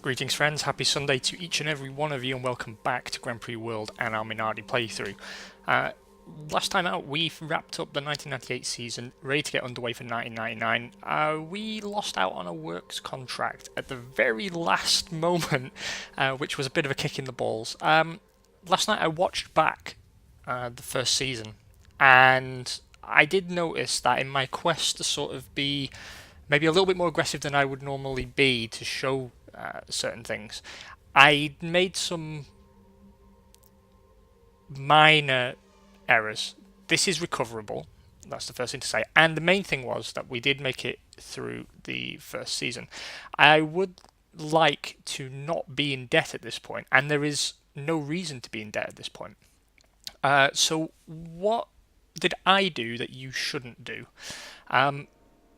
Greetings friends, happy Sunday to each and every one of you and welcome back to Grand Prix World and our Minardi playthrough. Last time out we wrapped up the 1998 season, ready to get underway for 1999. We lost out on a works contract at the very last moment, which was a bit of a kick in the balls. Last night I watched back the first season and I did notice that in my quest to sort of be maybe a little bit more aggressive than I would normally be to show certain things, I made some minor errors. This is recoverable. That's the first thing to say. And the main thing was that we did make it through the first season. I would like to not be in debt at this point, and there is no reason to be in debt at this point. So what did I do that you shouldn't do?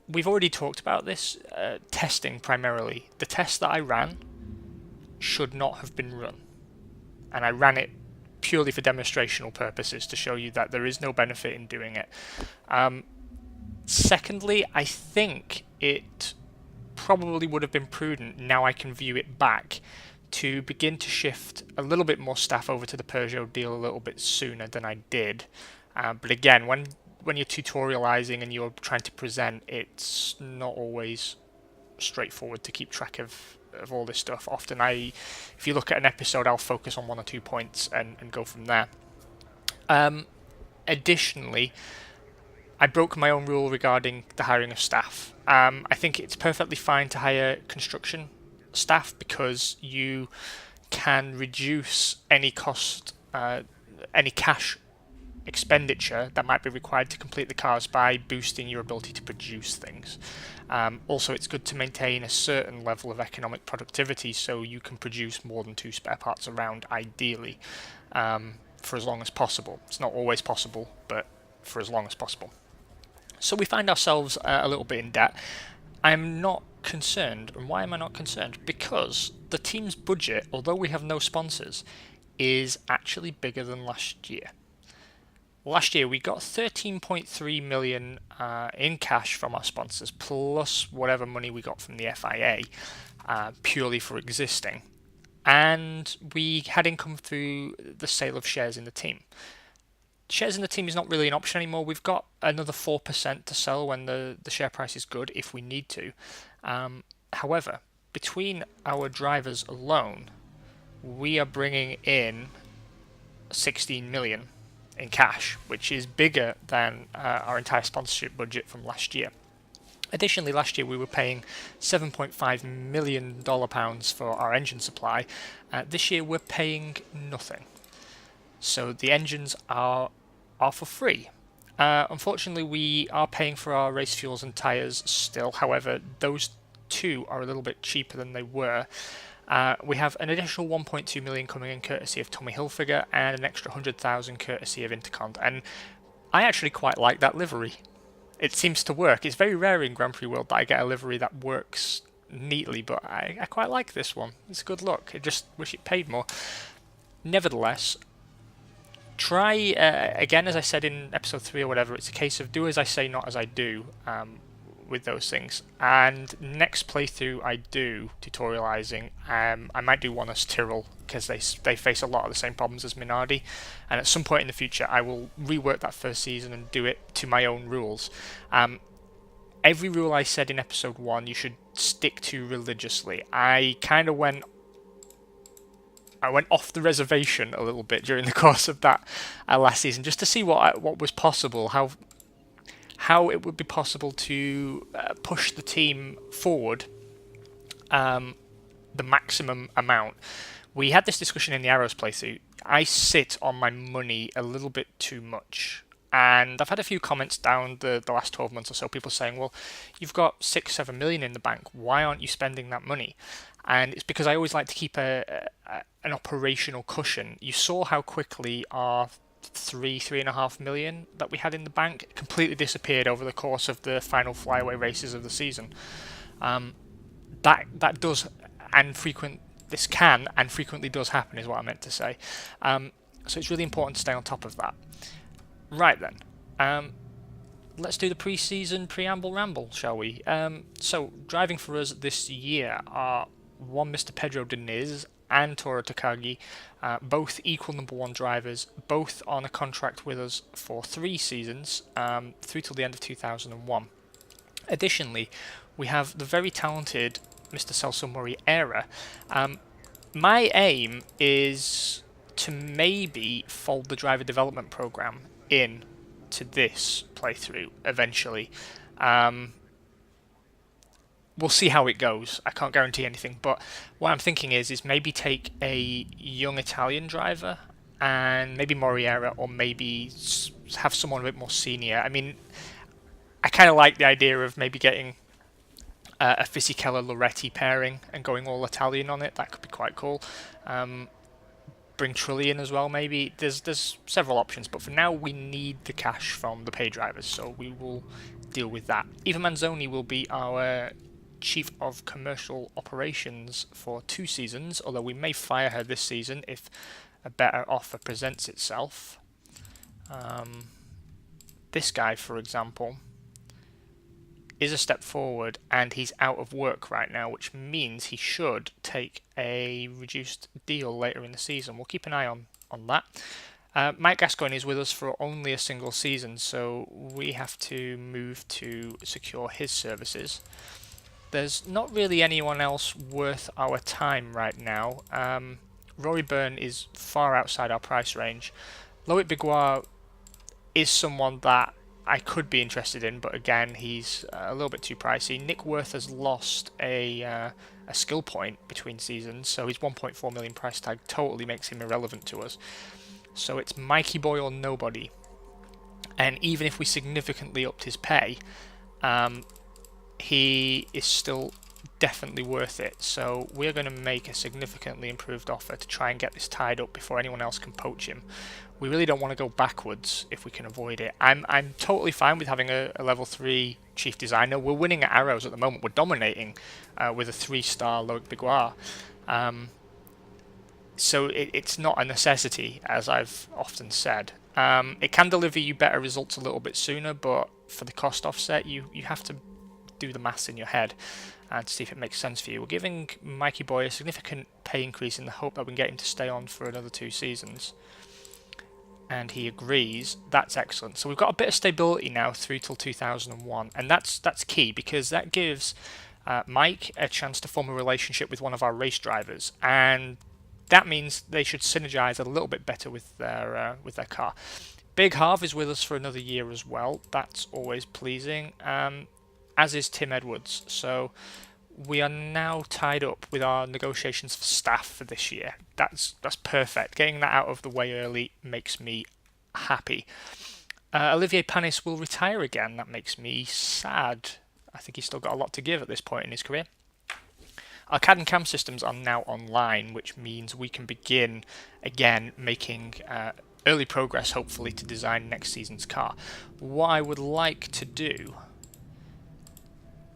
We've already talked about this, testing primarily. The test that I ran should not have been run. And I ran it purely for demonstrational purposes to show you that there is no benefit in doing it. Secondly, I think it probably would have been prudent, now I can view it back, to begin to shift a little bit more staff over to the Peugeot deal a little bit sooner than I did. But again, when you're tutorializing and you're trying to present, it's not always straightforward to keep track of all this stuff. Often if you look at an episode, I'll focus on one or 2 points and go from there. Additionally, I broke my own rule regarding the hiring of staff. I think it's perfectly fine to hire construction staff because you can reduce any cost, any cash expenditure that might be required to complete the cars by boosting your ability to produce things. Also, it's good to maintain a certain level of economic productivity so you can produce more than 2 spare parts around, ideally, for as long as possible. It's not always possible, but for as long as possible. So we find ourselves a little bit in debt. I'm not concerned. And why am I not concerned? Because the team's budget, although we have no sponsors, is actually bigger than last year. Last year we got 13.3 million in cash from our sponsors, plus whatever money we got from the FIA, purely for existing. And we had income through the sale of shares in the team. Shares in the team is not really an option anymore. We've got another 4% to sell when the share price is good, if we need to. However, between our drivers alone, we are bringing in 16 million in cash, which is bigger than our entire sponsorship budget from last year. Additionally, last year we were paying $7.5 million for our engine supply. This year we're paying nothing. So the engines are for free. Unfortunately, we are paying for our race fuels and tyres still. However, those two are a little bit cheaper than they were. We have an additional 1.2 million coming in courtesy of Tommy Hilfiger and an extra 100,000 courtesy of Intercont. And I actually quite like that livery. It seems to work. It's very rare in Grand Prix World that I get a livery that works neatly, but I quite like this one. It's a good look. I just wish it paid more. Nevertheless, try, again, as I said in episode 3 or whatever, it's a case of do as I say, not as I do. With those things. And next playthrough I do tutorializing, I might do one as Tyrrell because they face a lot of the same problems as Minardi, and at some point in the future I will rework that first season and do it to my own rules. Every rule I said in episode 1 you should stick to religiously. I kind of went off the reservation a little bit during the course of that last season just to see what was possible, how it would be possible to push the team forward the maximum amount. We had this discussion in the Arrows playthrough. I sit on my money a little bit too much. And I've had a few comments down the last 12 months or so, people saying, well, you've got 6-7 million in the bank. Why aren't you spending that money? And it's because I always like to keep an operational cushion. You saw how quickly our 3.5 million that we had in the bank completely disappeared over the course of the final flyaway races of the season. That does this can and frequently does happen, is what I meant to say. So it's really important to stay on top of that. Right then, let's do the pre-season preamble ramble, shall we? So driving for us this year are one Mr. Pedro Diniz and Toru Takagi, both equal number one drivers, both on a contract with us for 3 seasons, through till the end of 2001. Additionally, we have the very talented Mr. Celso Moreira. My aim is to maybe fold the driver development program in to this playthrough eventually. We'll see how it goes. I can't guarantee anything, but what I'm thinking is maybe take a young Italian driver and maybe Moreira, or maybe have someone a bit more senior. I mean, I kind of like the idea of maybe getting a Fisichella Loretti pairing and going all Italian on it. That could be quite cool. Bring Trillian as well, maybe. There's several options, but for now we need the cash from the pay drivers, so we will deal with that. Eva Manzoni will be our Chief of Commercial Operations for 2 seasons, although we may fire her this season if a better offer presents itself. This guy, for example, is a step forward, and he's out of work right now, which means he should take a reduced deal later in the season. We'll keep an eye on that. Mike Gascoigne is with us for only a single season, so we have to move to secure his services. There's not really anyone else worth our time right now. Rory Byrne is far outside our price range. Loic Biguar is someone that I could be interested in, but again, he's a little bit too pricey. Nick Worth has lost a skill point between seasons, so his 1.4 million price tag totally makes him irrelevant to us. So it's Mikey Boy or nobody. And even if we significantly upped his pay, he is still definitely worth it. So we're going to make a significantly improved offer to try and get this tied up before anyone else can poach him. We really don't want to go backwards if we can avoid it. I'm totally fine with having a level 3 chief designer. We're winning at Arrows at the moment. We're dominating with a 3-star Loic Biguar. So it's not a necessity, as I've often said. It can deliver you better results a little bit sooner, but for the cost offset, you have to do the maths in your head and to see if it makes sense for you. We're giving Mikey Boy a significant pay increase in the hope that we can get him to stay on for another 2 seasons. And he agrees. That's excellent. So we've got a bit of stability now through till 2001, and that's key, because that gives Mike a chance to form a relationship with one of our race drivers, and that means they should synergize a little bit better with their car. Big Harv is with us for another year as well. That's always pleasing. As is Tim Edwards. So we are now tied up with our negotiations for staff for this year. That's perfect. Getting that out of the way early makes me happy. Olivier Panis will retire again. That makes me sad. I think he's still got a lot to give at this point in his career. Our CAD and CAM systems are now online, which means we can begin again making early progress, hopefully, to design next season's car. What I would like to do...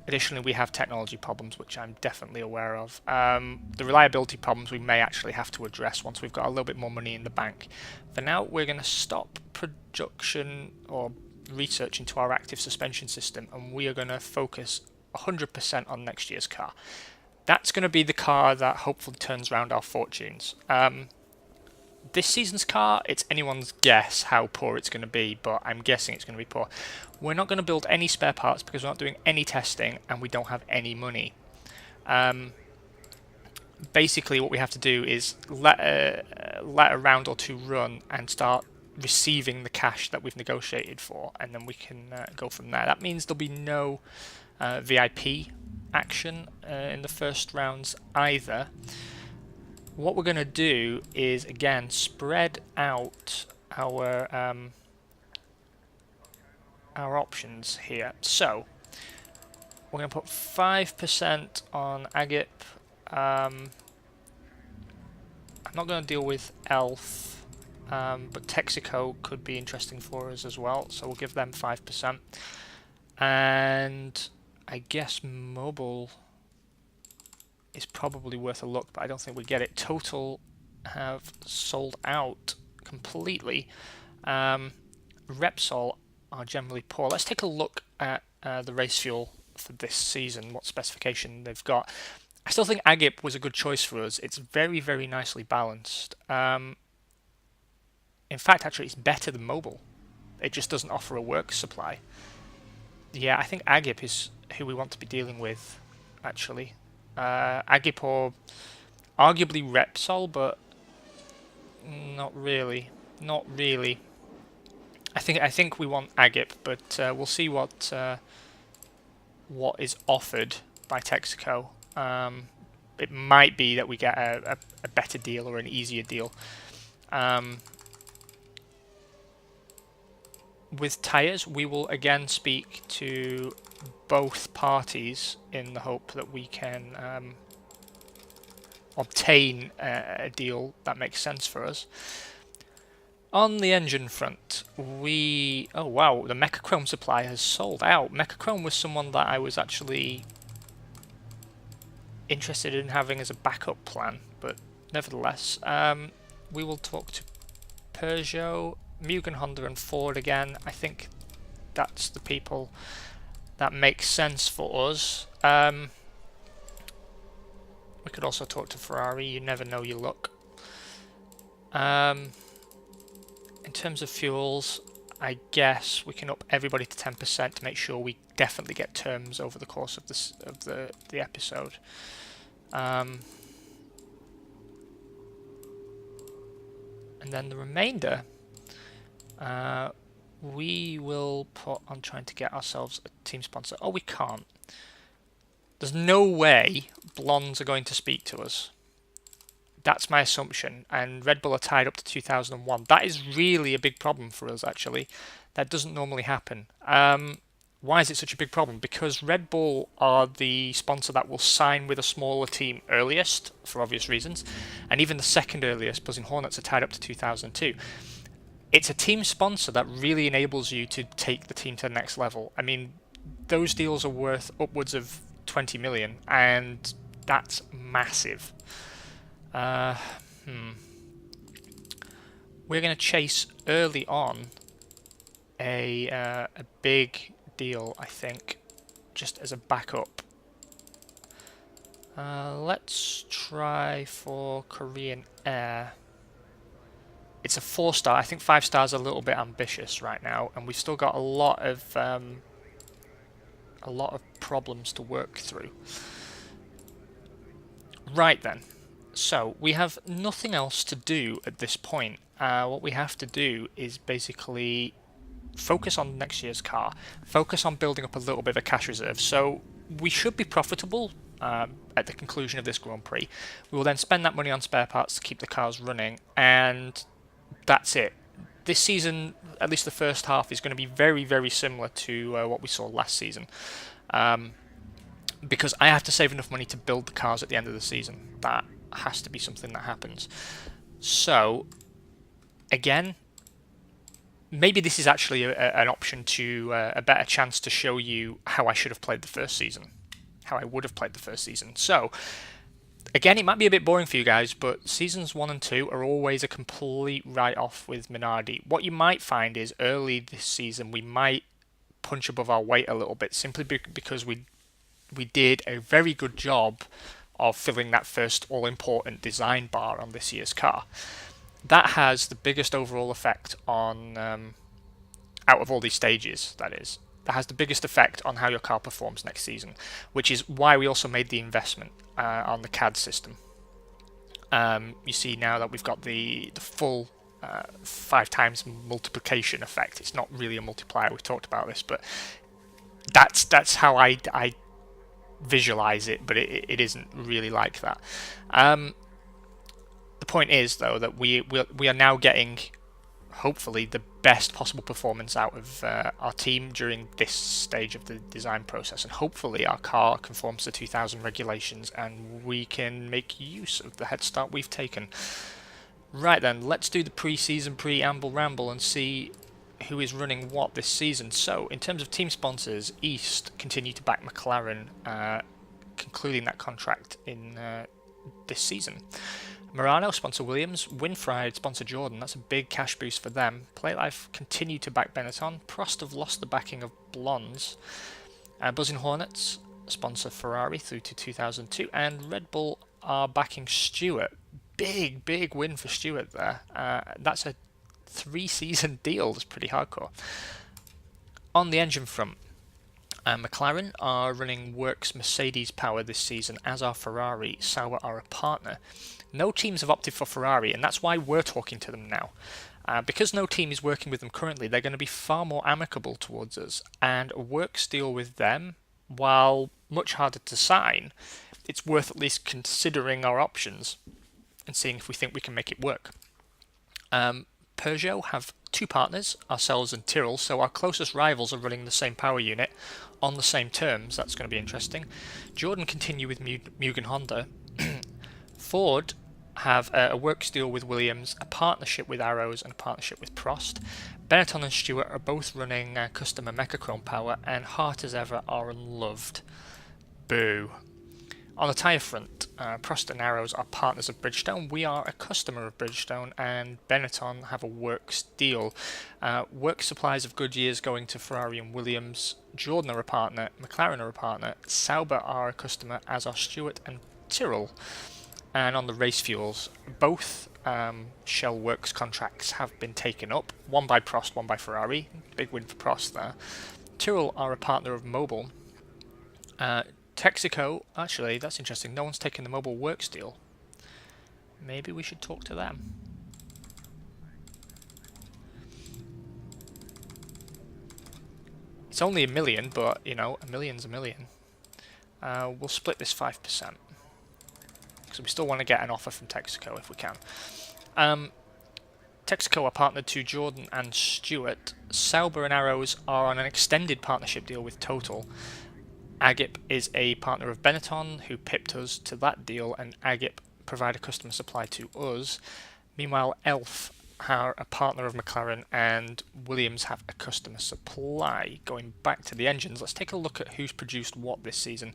Additionally, we have technology problems, which I'm definitely aware of. The reliability problems we may actually have to address once we've got a little bit more money in the bank. For now, we're going to stop production or research into our active suspension system, and we are going to focus 100% on next year's car. That's going to be the car that hopefully turns around our fortunes. This season's car, it's anyone's guess how poor it's going to be, but I'm guessing it's going to be poor. We're not going to build any spare parts because we're not doing any testing and we don't have any money. Basically, what we have to do is let a round or 2 run and start receiving the cash that we've negotiated for, and then we can go from there. That means there'll be no VIP action in the first rounds either. What we're going to do is, again, spread out our options here. So we're going to put 5% on Agip. I'm not going to deal with Elf, but Texaco could be interesting for us as well, so we'll give them 5%. And I guess Mobile is probably worth a look, but I don't think we get it. Total have sold out completely. Repsol are generally poor. Let's take a look at the race fuel for this season, what specification they've got. I still think Agip was a good choice for us. It's very, very nicely balanced. In fact, actually, it's better than Mobile. It just doesn't offer a work supply. Yeah, I think Agip is who we want to be dealing with, actually. Agip or arguably Repsol, but not really. Not really. I think we want Agip, but we'll see what is offered by Texaco. It might be that we get a better deal or an easier deal. With tyres, we will again speak to both parties in the hope that we can obtain a deal that makes sense for us. On the engine front, oh wow, the Mechachrome supply has sold out. Mechachrome was someone that I was actually interested in having as a backup plan, but nevertheless, we will talk to Peugeot, Mugen Honda and Ford again. I think that's the people that make sense for us. We could also talk to Ferrari, you never know your luck. In terms of fuels, I guess we can up everybody to 10% to make sure we definitely get terms over the course of the episode. And then the remainder, we will put on trying to get ourselves a team sponsor. Oh, we can't. There's no way Blondes are going to speak to us. That's my assumption, and Red Bull are tied up to 2001. That is really a big problem for us, actually. That doesn't normally happen. Why is it such a big problem? Because Red Bull are the sponsor that will sign with a smaller team earliest, for obvious reasons, and even the second earliest, Buzzing Hornets, are tied up to 2002. It's a team sponsor that really enables you to take the team to the next level. I mean, those deals are worth upwards of 20 million, and that's massive. We're going to chase early on a big deal, I think, just as a backup. Let's try for Korean Air. It's a 4-star. I think 5 stars are a little bit ambitious right now, and we've still got a lot of problems to work through. Right then. So, we have nothing else to do at this point. What we have to do is basically focus on next year's car, focus on building up a little bit of a cash reserve. So, we should be profitable at the conclusion of this Grand Prix. We will then spend that money on spare parts to keep the cars running, and that's it. This season, at least the first half, is going to be very, very similar to what we saw last season. Because I have to save enough money to build the cars at the end of the season. That has to be something that happens. So, again, maybe this is actually an option to a better chance to show you how I should have played the first season, how I would have played the first season. So, again, it might be a bit boring for you guys, but seasons 1 and 2 are always a complete write-off with Minardi. What you might find is early this season we might punch above our weight a little bit, simply because we did a very good job of filling that first all-important design bar on this year's car. That has the biggest overall effect on, out of all these stages, that is. That has the biggest effect on how your car performs next season, which is why we also made the investment on the CAD system. You see now that we've got the full 5 times multiplication effect. It's not really a multiplier, we've talked about this, but that's how I visualize it, but it isn't really like that. The point is, though, that we are now getting, hopefully, the best possible performance out of our team during this stage of the design process, and hopefully our car conforms to 2000 regulations and we can make use of the head start we've taken. Right then, let's do the pre-season preamble ramble and see who is running what this season. So, in terms of team sponsors, East continue to back McLaren, concluding that contract in this season. Murano sponsor Williams, Winfried sponsor Jordan, that's a big cash boost for them. Playlife continue to back Benetton. Prost have lost the backing of Blondes. Buzzing Hornets sponsor Ferrari through to 2002, and Red Bull are backing Stewart. Big win for Stewart there. That's a 3-season deal. That's pretty hardcore. On the engine front, McLaren are running Works Mercedes power this season, as are Ferrari. Sauber are a partner. No teams have opted for Ferrari, and that's why we're talking to them now. Because no team is working with them currently, they're going to be far more amicable towards us, and a Works deal with them, while much harder to sign, it's worth at least considering our options and seeing if we think we can make it work. Peugeot have two partners, ourselves and Tyrrell, so our closest rivals are running the same power unit on the same terms. That's going to be interesting. Jordan continue with Mugen Honda. Ford have a works deal with Williams, a partnership with Arrows, and a partnership with Prost. Benetton and Stewart are both running customer Mechachrome power, and Hart as ever are unloved. Boo. On the tyre front, Prost and Arrows are partners of Bridgestone. We are a customer of Bridgestone, and Benetton have a works deal. Works supplies of Goodyear's going to Ferrari and Williams. Jordan are a partner. McLaren are a partner. Sauber are a customer, as are Stewart and Tyrrell. And on the race fuels, both Shell Works contracts have been taken up. One by Prost, one by Ferrari. Big win for Prost there. Tyrrell are a partner of Mobil. Texaco, actually, that's interesting. No one's taken the Mobil Works deal. Maybe we should talk to them. It's only $1 million, but, you know, $1 million's $1 million. We'll split this 5%. Because we still want to get an offer from Texaco if we can. Texaco are partnered to Jordan and Stewart. Sauber and Arrows are on an extended partnership deal with Total. Agip is a partner of Benetton, who pipped us to that deal, and Agip provide a customer supply to us. Meanwhile, Elf are a partner of McLaren, and Williams have a customer supply. Going back to the engines, let's take a look at who's produced what this season.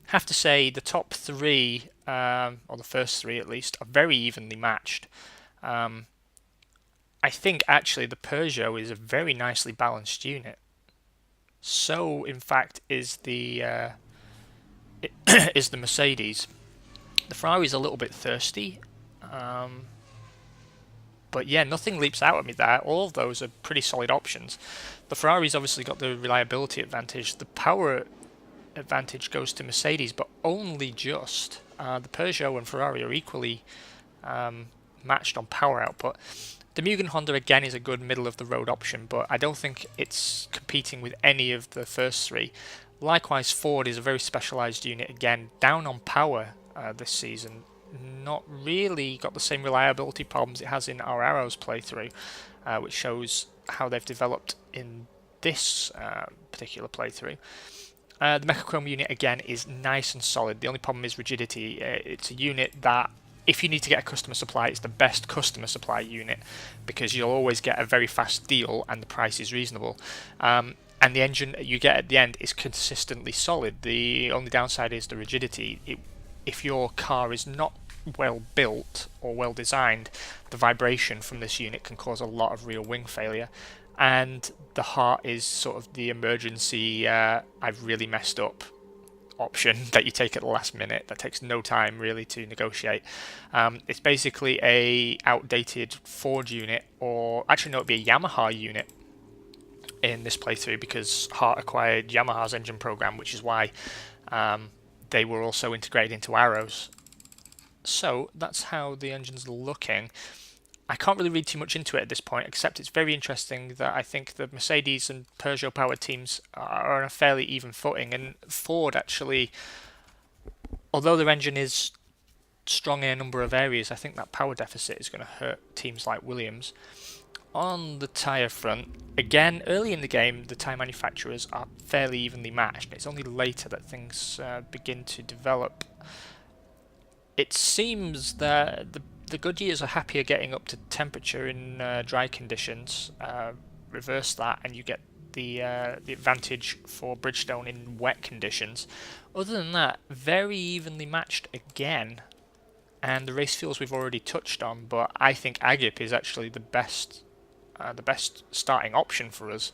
Have to say the top three, or the first three at least, are very evenly matched. I think actually the Peugeot is a very nicely balanced unit. So, in fact, is the is the Mercedes. The Ferrari's a little bit thirsty, but yeah, nothing leaps out at me there. All of those are pretty solid options. The Ferrari's obviously got the reliability advantage. The power advantage goes to Mercedes, but only just. The Peugeot and Ferrari are equally matched on power output. The Mugen Honda again is a good middle-of-the-road option, but I don't think it's competing with any of the first three. Likewise, Ford is a very specialised unit, again, down on power this season. Not really got the same reliability problems it has in our Arrows playthrough, which shows how they've developed in this particular playthrough. The Mechachrome unit, again, is nice and solid. The only problem is rigidity. It's a unit that, if you need to get a customer supply, it's the best customer supply unit, because you'll always get a very fast deal and the price is reasonable. And the engine you get at the end is consistently solid. The only downside is the rigidity. If your car is not well built or well designed, the vibration from this unit can cause a lot of real wing failure. And the Heart is sort of the emergency, I've really messed up option that you take at the last minute. That takes no time really to negotiate. It's basically a outdated Ford unit, or actually no, it'd be a Yamaha unit in this playthrough, because Hart acquired Yamaha's engine program, which is why they were also integrated into Arrows. So that's how the engine's looking. I can't really read too much into it at this point, except it's very interesting that I think the Mercedes and Peugeot powered teams are on a fairly even footing, and Ford actually, although their engine is strong in a number of areas, I think that power deficit is going to hurt teams like Williams. On the tyre front, again, early in the game, the tyre manufacturers are fairly evenly matched. It's only later that things begin to develop. It seems that the Goodyears are happier getting up to temperature in dry conditions. Reverse that and you get the advantage for Bridgestone in wet conditions. Other than that, very evenly matched again. And the race fuels we've already touched on, but I think Agip is actually the best the best starting option for us,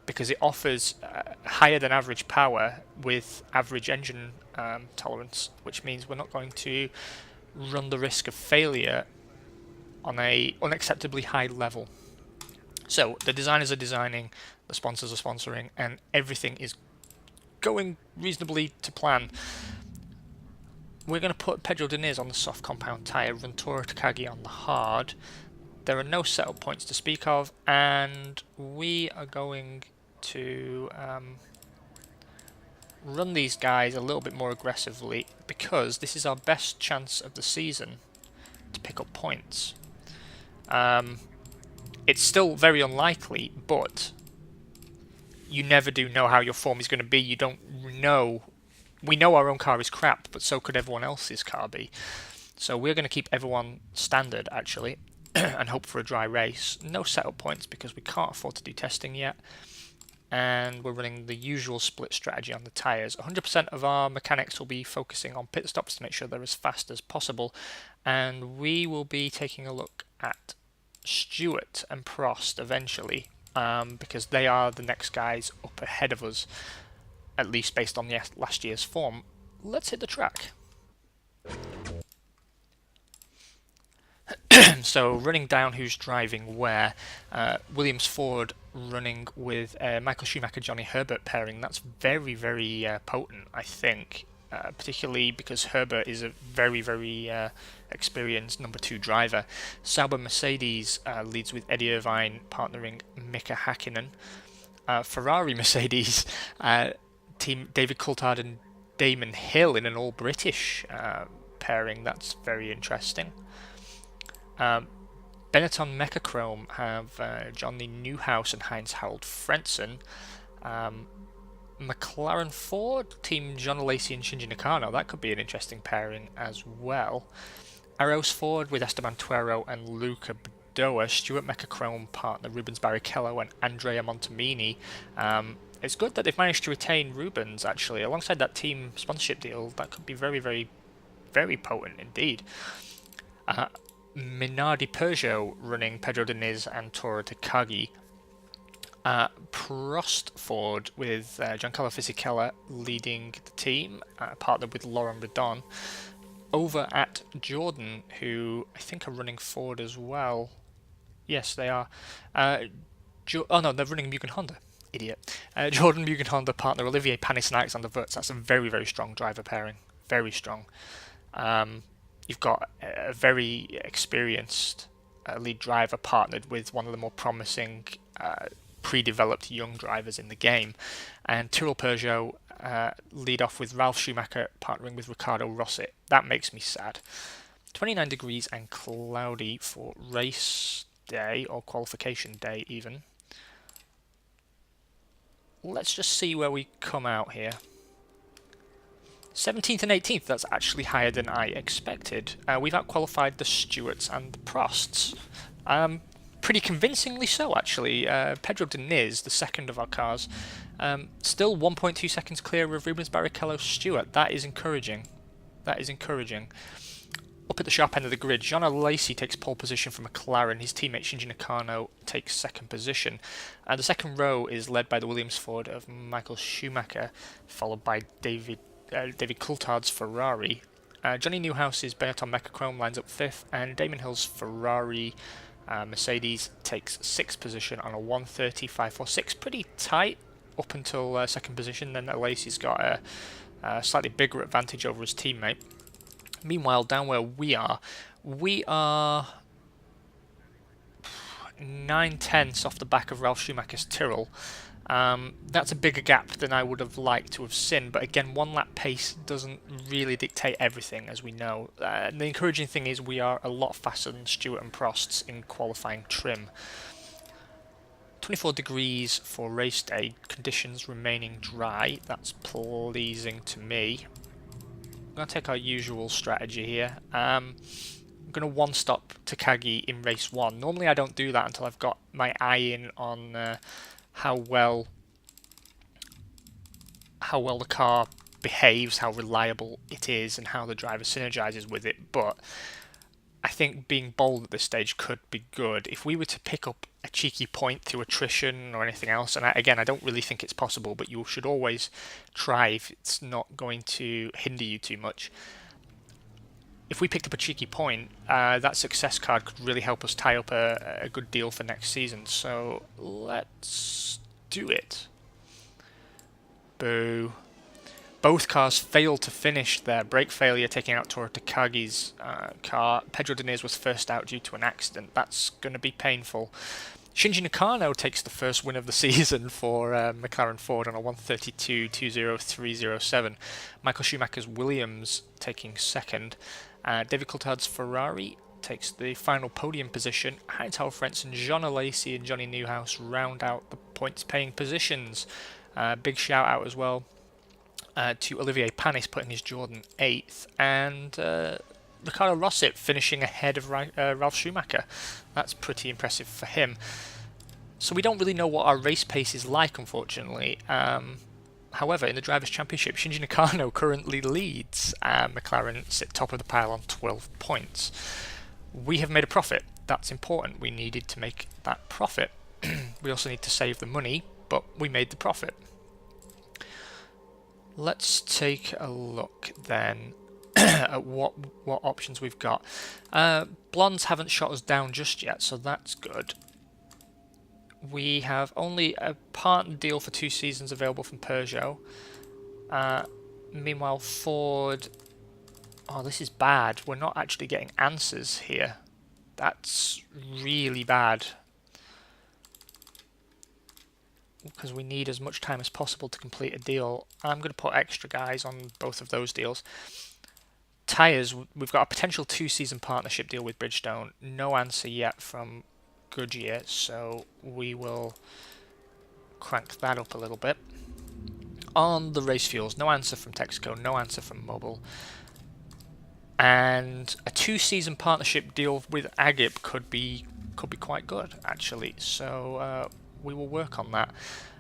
because it offers higher than average power with average engine tolerance, which means we're not going to run the risk of failure on a unacceptably high level. So the designers are designing, the sponsors are sponsoring, and everything is going reasonably to plan. We're going to put Pedro Diniz on the soft compound tyre, run Toru Takagi on the hard. There are no setup points to speak of, and we are going to run these guys a little bit more aggressively because this is our best chance of the season to pick up points. It's still very unlikely, but you never do know how your form is going to be. You don't know. We know our own car is crap, but so could everyone else's car be. So we're going to keep everyone standard, actually, and hope for a dry race. No setup points because we can't afford to do testing yet. And we're running the usual split strategy on the tyres. 100% of our mechanics will be focusing on pit stops to make sure they're as fast as possible. And we will be taking a look at Stewart and Prost eventually, because they are the next guys up ahead of us, at least based on the last year's form. Let's hit the track. So running down who's driving where, Williams Ford running with Michael Schumacher, Johnny Herbert pairing. That's very, very potent, I think, particularly because Herbert is a very, very experienced number 2 driver. Sauber Mercedes leads with Eddie Irvine partnering Mika Hakkinen. Ferrari Mercedes, team David Coulthard and Damon Hill in an all-British pairing. That's very interesting. Benetton Mechachrome have Johnny Newhouse and Heinz Harold Frentzen. McLaren Ford, team John Lacey and Shinji Nakano. That could be an interesting pairing as well. Arrows Ford with Esteban Tuero and Luca Badoa. Stuart Mechachrome partner Rubens Barrichello and Andrea Montemini. It's good that they've managed to retain Rubens, actually, alongside that team sponsorship deal. That could be very, very, very potent indeed. Minardi Peugeot running Pedro Diniz and Toru Takagi. Prost Ford with Giancarlo Fisichella leading the team, partnered with Laurent Redon. Over at Jordan, who I think are running Ford as well. Yes, they are. Oh no, they're running Mugen Honda. Idiot. Jordan Mugen Honda partner Olivier Panis and Alexander Wurz. That's a very, very strong driver pairing. Very strong. You've got a very experienced lead driver partnered with one of the more promising pre-developed young drivers in the game. And Tyrrell Peugeot lead off with Ralf Schumacher partnering with Ricardo Rossi. That makes me sad. 29 degrees and cloudy for race day, or qualification day even. Let's just see where we come out here. 17th and 18th, that's actually higher than I expected. We've outqualified the Stewarts and the Prosts. Pretty convincingly so, actually. Pedro Diniz, the second of our cars, still 1.2 seconds clear of Rubens Barrichello Stewart. That is encouraging. That is encouraging. Up at the sharp end of the grid, John Lacey takes pole position for McLaren. His teammate Shinji Nakano takes second position. The second row is led by the Williams Ford of Michael Schumacher, followed by David Coulthard's Ferrari. Johnny Newhouse's Benetton Mechachrome lines up 5th, and Damon Hill's Ferrari Mercedes takes 6th position on a 1:30.546. Pretty tight up until 2nd position. Then Lacey's got a slightly bigger advantage over his teammate. Meanwhile, down where we are 9/10 off the back of Ralf Schumacher's Tyrrell. That's a bigger gap than I would have liked to have seen, but again, one lap pace doesn't really dictate everything, as we know. The encouraging thing is we are a lot faster than Stewart and Prost's in qualifying trim. 24 degrees for race day, conditions remaining dry. That's pleasing to me. I'm going to take our usual strategy here. I'm going to one-stop Takagi in race 1. Normally I don't do that until I've got my eye in on how well the car behaves, how reliable it is, and how the driver synergizes with it. But I think being bold at this stage could be good. If we were to pick up a cheeky point through attrition or anything else, and again, I don't really think it's possible, but you should always try if it's not going to hinder you too much. If we picked up a cheeky point, that success card could really help us tie up a good deal for next season. So let's do it. Boo. Both cars failed to finish their brake failure, taking out Tora Takagi's car. Pedro Diniz was first out due to an accident. That's going to be painful. Shinji Nakano takes the first win of the season for McLaren Ford on a 132.20307. Michael Schumacher's Williams taking second. David Coulthard's Ferrari takes the final podium position. Heinz-Harald Frentzen, Jean Alesi and Johnny Newhouse round out the points-paying positions. Big shout-out as well to Olivier Panis putting his Jordan 8th, and Ricardo Rosset finishing ahead of Ralf Schumacher. That's pretty impressive for him. So we don't really know what our race pace is like, unfortunately. However, in the Drivers' Championship, Shinji Nakano currently leads. McLaren sit top of the pile on 12 points. We have made a profit. That's important. We needed to make that profit. We also need to save the money, but we made the profit. Let's take a look then at what options we've got. Blondes haven't shot us down just yet, so that's good. We have only a partner deal for 2 seasons available from Peugeot. Meanwhile, Ford... Oh, this is bad. We're not actually getting answers here. That's really bad. Because we need as much time as possible to complete a deal. I'm going to put extra guys on both of those deals. Tyres, we've got a potential 2-season partnership deal with Bridgestone. No answer yet from Goodyear, so we will crank that up a little bit. On the race fuels, no answer from Texaco, no answer from Mobil. And a 2-season partnership deal with Agip could be quite good, actually. So we will work on that.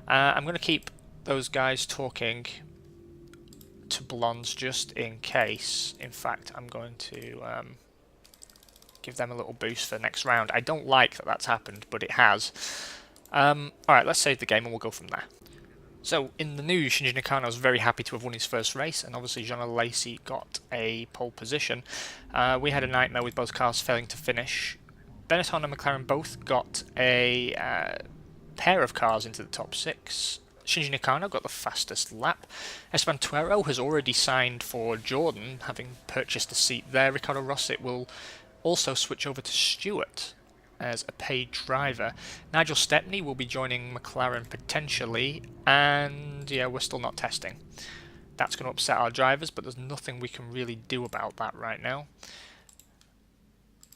I'm going to keep those guys talking to Blondes just in case. In fact, I'm going to give them a little boost for the next round. I don't like that that's happened, but it has. Alright, let's save the game and we'll go from there. So, in the news, Shinji Nakano was very happy to have won his first race, and obviously Jean Alesi got a pole position. We had a nightmare with both cars failing to finish. Benetton and McLaren both got a pair of cars into the top 6. Shinji Nakano got the fastest lap. Esteban Tuero has already signed for Jordan, having purchased a seat there. Ricardo Rosset will also switch over to Stewart as a paid driver. Nigel Stepney will be joining McLaren potentially, and yeah, we're still not testing. That's going to upset our drivers, but there's nothing we can really do about that right now.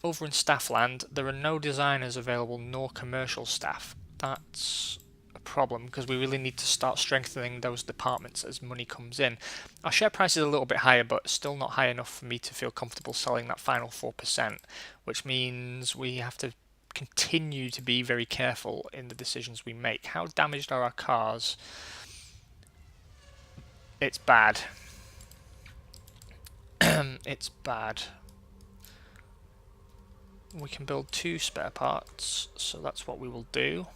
Over in Staffland, there are no designers available nor commercial staff. That's a problem because we really need to start strengthening those departments as money comes in. Our share price is a little bit higher, but still not high enough for me to feel comfortable selling that final 4%, which means we have to continue to be very careful in the decisions we make. How damaged are our cars? It's bad. It's bad. We can build 2 spare parts, so that's what we will do.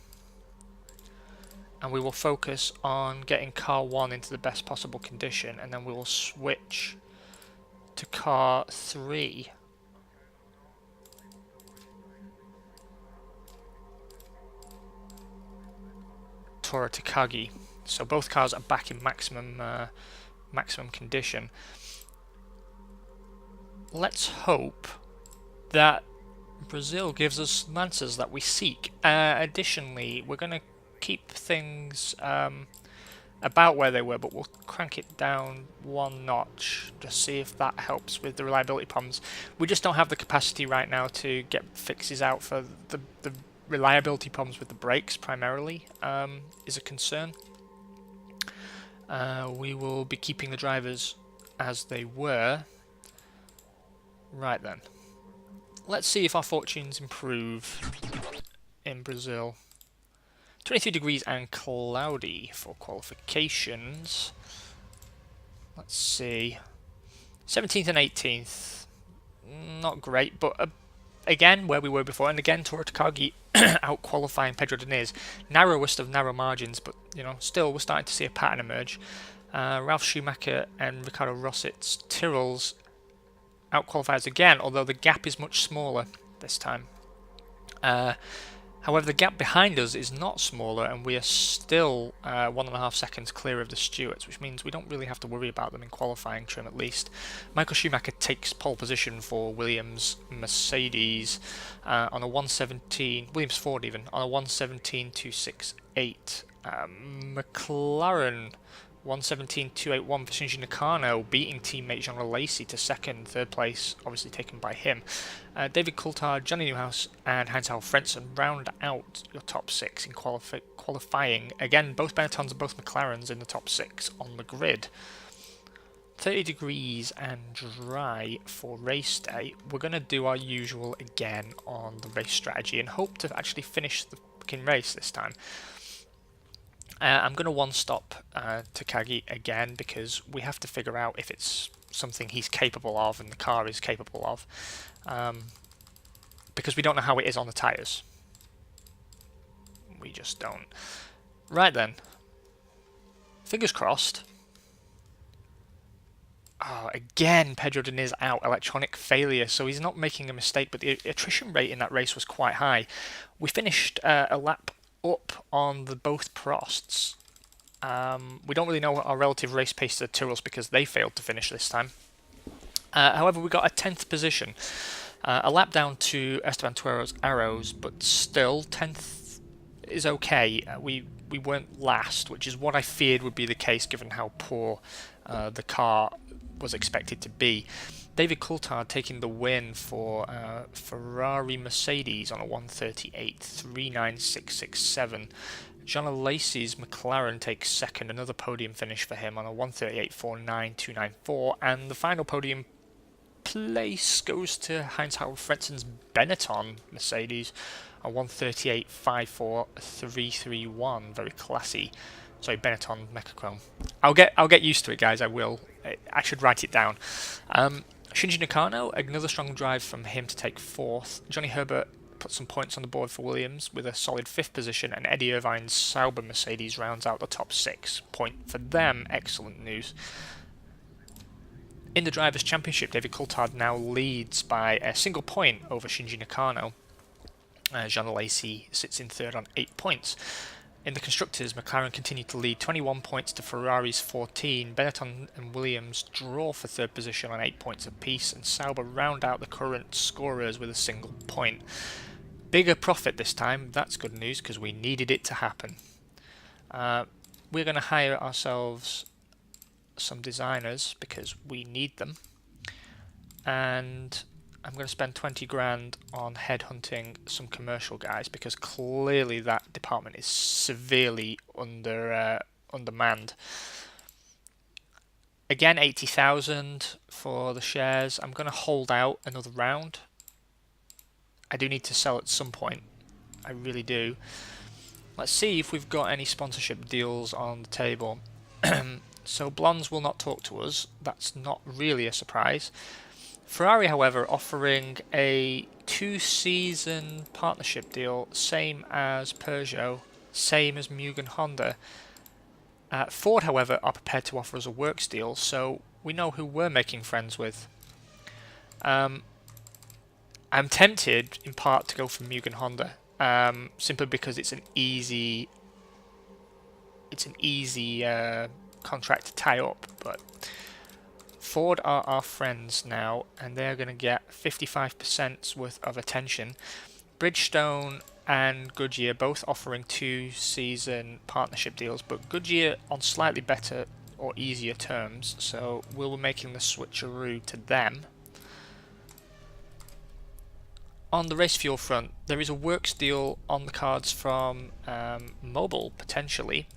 And we will focus on getting car 1 into the best possible condition, and then we will switch to car 3. Tora Takagi. So both cars are back in maximum condition. Let's hope that Brazil gives us answers that we seek. Additionally, we're going to keep things about where they were, but we'll crank it down 1 notch to see if that helps with the reliability problems. We just don't have the capacity right now to get fixes out for the reliability problems with the brakes primarily is a concern. We will be keeping the drivers as they were. Right then. Let's see if our fortunes improve in Brazil. 23 degrees and cloudy for qualifications. Let's see. 17th and 18th. not great, but again, where we were before, and again, Toru Takagi out qualifying Pedro Diniz. Narrowest of narrow margins, but still, we're starting to see a pattern emerge. Ralf Schumacher and Ricardo Rossit's Tyrrell's out qualifiers again, although the gap is much smaller this time. However, the gap behind us is not smaller, and we are still 1.5 seconds clear of the Stewarts, which means we don't really have to worry about them in qualifying trim at least. Michael Schumacher takes pole position for Williams Mercedes on a 117, Williams Ford even, on a 117.268. McLaren 117.281 for Shinji Nakano, beating teammate Jean Lacey to second, third place obviously taken by him. David Coulthard, Johnny Newhouse and Heinz-Harald Frentzen round out your top 6 in qualifying. Again, both Benettons and both McLarens in the top 6 on the grid. 30 degrees and dry for race day. We're going to do our usual again on the race strategy and hope to actually finish the fucking race this time. I'm going to one-stop Takagi again because we have to figure out if it's something he's capable of and the car is capable of, because we don't know how it is on the tyres. We just don't. Right then. Fingers crossed. Oh, again, Pedro Diniz out, electronic failure, so he's not making a mistake, but the attrition rate in that race was quite high. We finished a lap up on the both Prosts. We don't really know our relative race pace to the Tyrrells because they failed to finish this time. However, we got a 10th position, a lap down to Esteban Tuero's Arrows, but still 10th is okay. We weren't last, which is what I feared would be the case given how poor the car was expected to be. David Coulthard taking the win for Ferrari Mercedes on a 138.39667. John Lacey's McLaren takes second, another podium finish for him on a 138.49294, and the final podium place goes to Heinz-Harald Frenzen's Benetton Mercedes, a 138.54331. Very classy. Sorry, Benetton Mechachrome. I'll get used to it, guys. I will. I should write it down. Shinji Nakano, another strong drive from him to take 4th. Johnny Herbert put some points on the board for Williams with a solid 5th position, and Eddie Irvine's Sauber Mercedes rounds out the top 6. Point for them. Excellent news. In the Drivers' Championship, David Coulthard now leads by a single point over Shinji Nakano. Jean Lacey sits in 3rd on 8 points. In the Constructors, McLaren continued to lead 21 points to Ferrari's 14. Benetton and Williams draw for 3rd position on 8 points apiece, and Sauber round out the current scorers with a single point. Bigger profit this time. That's good news because we needed it to happen. We're going to hire ourselves some designers because we need them, and I'm going to spend 20 grand on headhunting some commercial guys because clearly that department is severely undermanned. Again, 80,000 for the shares. I'm going to hold out another round. I do need to sell at some point. I really do. Let's see if we've got any sponsorship deals on the table. So Blondes will not talk to us. That's not really a surprise. Ferrari, however, offering a 2-season partnership deal, same as Peugeot, same as Mugen Honda. Ford, however, are prepared to offer us a works deal, so we know who we're making friends with. I'm tempted, in part, to go for Mugen Honda, simply because it's an easy contract to tie up, but Ford are our friends now, and they're going to get 55% worth of attention. Bridgestone and Goodyear both offering 2-season partnership deals, but Goodyear on slightly better or easier terms, so we'll be making the switcheroo to them. On the race fuel front, there is a works deal on the cards from Mobil, potentially.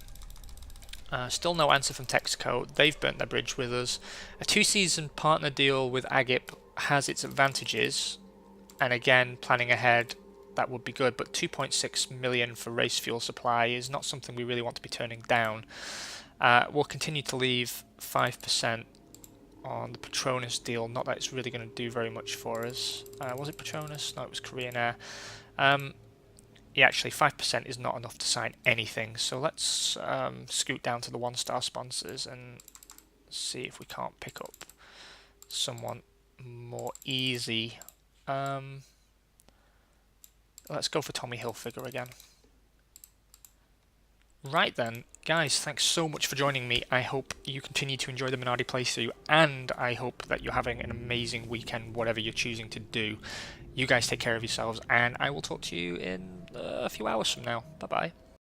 Still no answer from Texaco. They've burnt their bridge with us. A 2-season partner deal with Agip has its advantages, and again, planning ahead, that would be good, but 2.6 million for race fuel supply is not something we really want to be turning down. We'll continue to leave 5% on the Patronus deal. Not that it's really going to do very much for us. Was it Patronus? No, it was Korean Air. Yeah, actually 5% is not enough to sign anything, so let's scoot down to the 1-star sponsors and see if we can't pick up someone more easy. Let's go for Tommy Hilfiger again. Right then, guys, thanks so much for joining me. I hope you continue to enjoy the Minardi playthrough, and I hope that you're having an amazing weekend, whatever you're choosing to do. You guys take care of yourselves, and I will talk to you in a few hours from now. Bye-bye.